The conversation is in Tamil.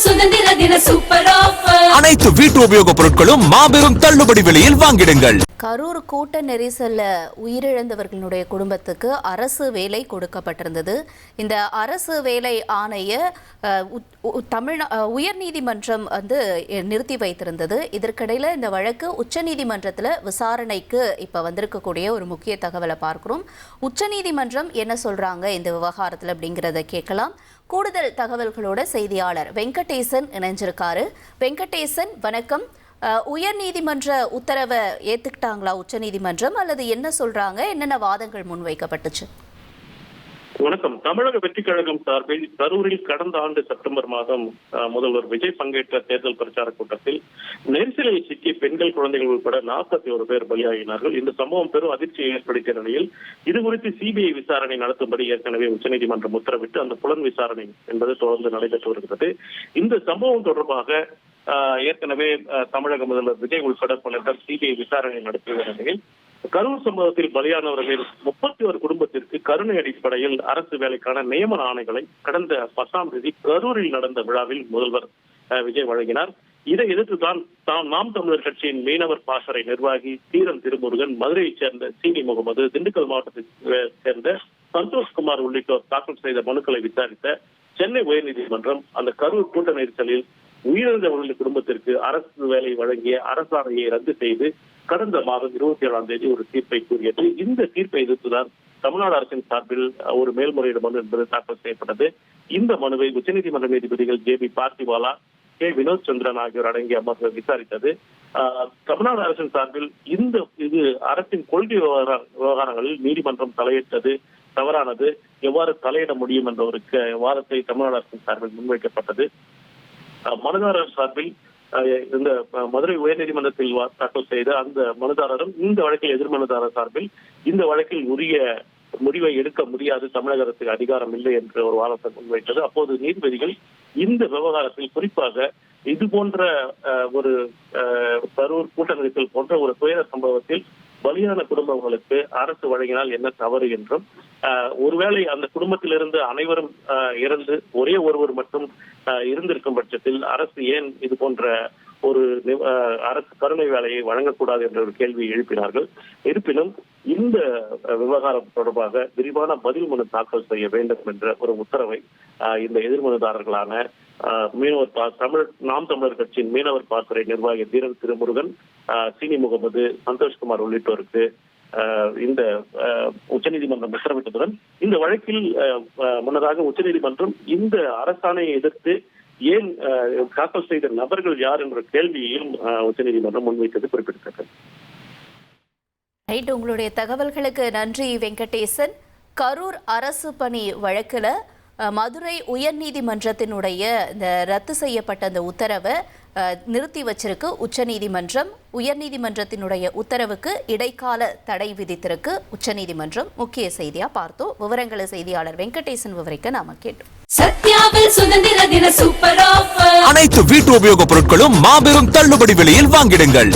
சுதந்திர தின சூப்பர் ஆஃபர். அனைத்து வீட்டு உபயோகப் பொருட்களும் மாபெரும் தள்ளுபடி விலையில் வாங்கிடுங்கள். கரூர் கூட்ட நெரிசல்ல உயிரிழந்தவர்களுடைய குடும்பத்துக்கு அரசு வேலை கொடுக்கப்பட்டிருந்தது. இந்த அரசு வேலை ஆணைய உயர்நீதிமன்றம் நிறுத்தி வைத்திருந்தது. இதற்கிடையில் இந்த வழக்கு உச்சநீதிமன்றத்தில் விசாரணைக்கு இப்போ வந்திருக்கக்கூடிய ஒரு முக்கிய தகவலை பார்க்கிறோம். உச்சநீதிமன்றம் என்ன சொல்றாங்க இந்த விவகாரத்தில் அப்படிங்கிறத கேட்கலாம். கூடுதல் தகவல்களோட செய்தியாளர் வெங்கடேசன் இணைஞ்சிருக்காரு. வெங்கடேசன், வணக்கம். உயர் நீதிமன்ற உத்தரவை ஏத்துக்கிட்டாங்களா உச்சநீதிமன்றம், அல்லது என்ன சொல்றாங்க, என்னென்ன வாதங்கள் முன்வைக்கப்பட்டுச்சு? வணக்கம். தமிழக வெற்றிக் கழகம் சார்பில் கரூரில் கடந்த ஆண்டு செப்டம்பர் மாதம் முதல்வர் விஜய் பங்கேற்ற தேர்தல் பிரச்சார கூட்டத்தில் நெரிசலில் சிக்கிய பெண்கள், குழந்தைகள் உட்பட 41 பேர் பலியாகினார்கள். இந்த சம்பவம் பெரும் அதிர்ச்சியை ஏற்படுத்திய நிலையில் இதுகுறித்து சிபிஐ விசாரணை நடத்தும்படி ஏற்கனவே உச்சநீதிமன்றம் உத்தரவிட்டு அந்த புலன் விசாரணை என்பது தொடர்ந்து நடைபெற்று வருகிறது. இந்த சம்பவம் தொடர்பாக ஏற்கனவே தமிழக முதல்வர் விஜய் உட்பட பலர் சிபிஐ விசாரணை நடத்திய நிலையில் கரூர் சம்பவத்தில் பலியானவர்களில் 31 குடும்பத்திற்கு கருணை அடிப்படையில் அரசு வேலைக்கான நியமன ஆணைகளை கடந்த 10ஆம் தேதி கரூரில் நடந்த விழாவில் முதல்வர் விஜய் வழங்கினார். இதை எதிர்த்துதான் நாம் தமிழர் கட்சியின் மீனவர் பாசறை நிர்வாகி தீரன் திருமுருகன், மதுரையைச் சேர்ந்த சீனி முகமது, திண்டுக்கல் மாவட்டத்தை சேர்ந்த சந்தோஷ்குமார் உள்ளிட்டோர் தாக்கல் செய்த மனுக்களை விசாரித்த சென்னை உயர்நீதிமன்றம் அந்த கரூர் கூட்ட நெரிசலில் உயிரிழந்தவர்களின் குடும்பத்திற்கு அரசு வேலை வழங்கிய அரசாணையை ரத்து செய்து கடந்த மாதம் 27ஆம் தேதி ஒரு தீர்ப்பை கூறியது. இந்த தீர்ப்பை எதிர்த்துதான் தமிழ்நாடு அரசின் சார்பில் ஒரு மேல்முறையீடு மனு என்பது தாக்கல் செய்யப்பட்டது. இந்த மனுவை உச்சநீதிமன்ற நீதிபதிகள் JB பார்த்திவாலா, K வினோத் சந்திரன் ஆகியோர் அடங்கிய அமர்வு விசாரித்தது. தமிழ்நாடு அரசின் சார்பில் இது அரசின் கொள்கை விவகாரங்களில் நீதிமன்றம் தலையிட்டது தவறானது, எவ்வாறு தலையிட முடியும் என்ற ஒரு வாதத்தை தமிழ்நாடு அரசின் சார்பில் முன்வைக்கப்பட்டது. மனுதாரர் சார்பில் இந்த மதுரை உயர்நீதிமன்றத்தில் தாக்கல் செய்த அந்த மனுதாரரும் இந்த வழக்கில் எதிர்மனுதாரர் சார்பில் இந்த வழக்கில் உரிய முடிவை எடுக்க முடியாது, தமிழக அரசுக்கு அதிகாரம் இல்லை என்ற ஒரு வாதத்தை முன்வைத்தது. அப்போது நீதிபதிகள் இந்த விவகாரத்தில் குறிப்பாக இது போன்ற ஒரு கரூர் கூட்ட நெரிசல் போன்ற ஒரு துயர சம்பவத்தில் பலியான குடும்பங்களுக்கு அரசு வழங்கினால் என்ன தவறு என்றும், ஒருவேளை அந்த குடும்பத்திலிருந்து அனைவரும் இறந்து ஒரே ஒருவர் மட்டும் இருந்திருக்கும் பட்சத்தில் அரசு ஏன் இது போன்ற ஒரு அரசு கருணை வேலையை வழங்கக்கூடாது என்ற ஒரு கேள்வியை எழுப்பினார்கள். இருப்பினும் இந்த விவகாரம் தொடர்பாக விரிவான பதில் மனு தாக்கல் செய்ய வேண்டும் என்ற ஒரு உத்தரவை இந்த எதிர்மனுதாரர்களான நாம் தமிழர் கட்சியின் மீனவர் பாசறை நிர்வாகி தீரன் திருமுருகன், சீனி முகமது, சந்தோஷ்குமார் உள்ளிட்டோருக்கு இந்த உச்சநீதிமன்றம் உத்தரவிட்டதுடன் இந்த வழக்கில் முன்னதாக உச்சநீதிமன்றம் இந்த அரசாணையை எதிர்த்து ஏன் தாக்கல் செய்த நபர்கள் யார் என்ற கேள்வியையும் உச்சநீதிமன்றம் முன்வைத்தது குறிப்பிடத்தக்கது. உங்களுடைய தகவல்களுக்கு நன்றி வெங்கடேசன். கரூர் அரசு பணி வழக்குல மதுரை உயர்நீதிமன்றத்தினுடைய இந்த ரத்து செய்யப்பட்ட அந்த உத்தரவை நிறுத்தி வச்சிருக்கு உச்சநீதிமன்றம். உயர்நீதிமன்றத்தினுடைய உத்தரவுக்கு இடைக்கால தடை விதித்திருக்கு உச்சநீதிமன்றம். முக்கிய செய்தியா பார்த்தோம். விவரங்களை செய்தியாளர் வெங்கடேசன் விவரிக்க நாம கேட்டோம். சத்யாவில் சுதந்திர தின சூப்பர் ஆஃபர். அனைத்து வீட்டு உபயோகப் பொருட்களும் மாபெரும் தள்ளுபடி விலையில் வாங்கிடுங்கள்.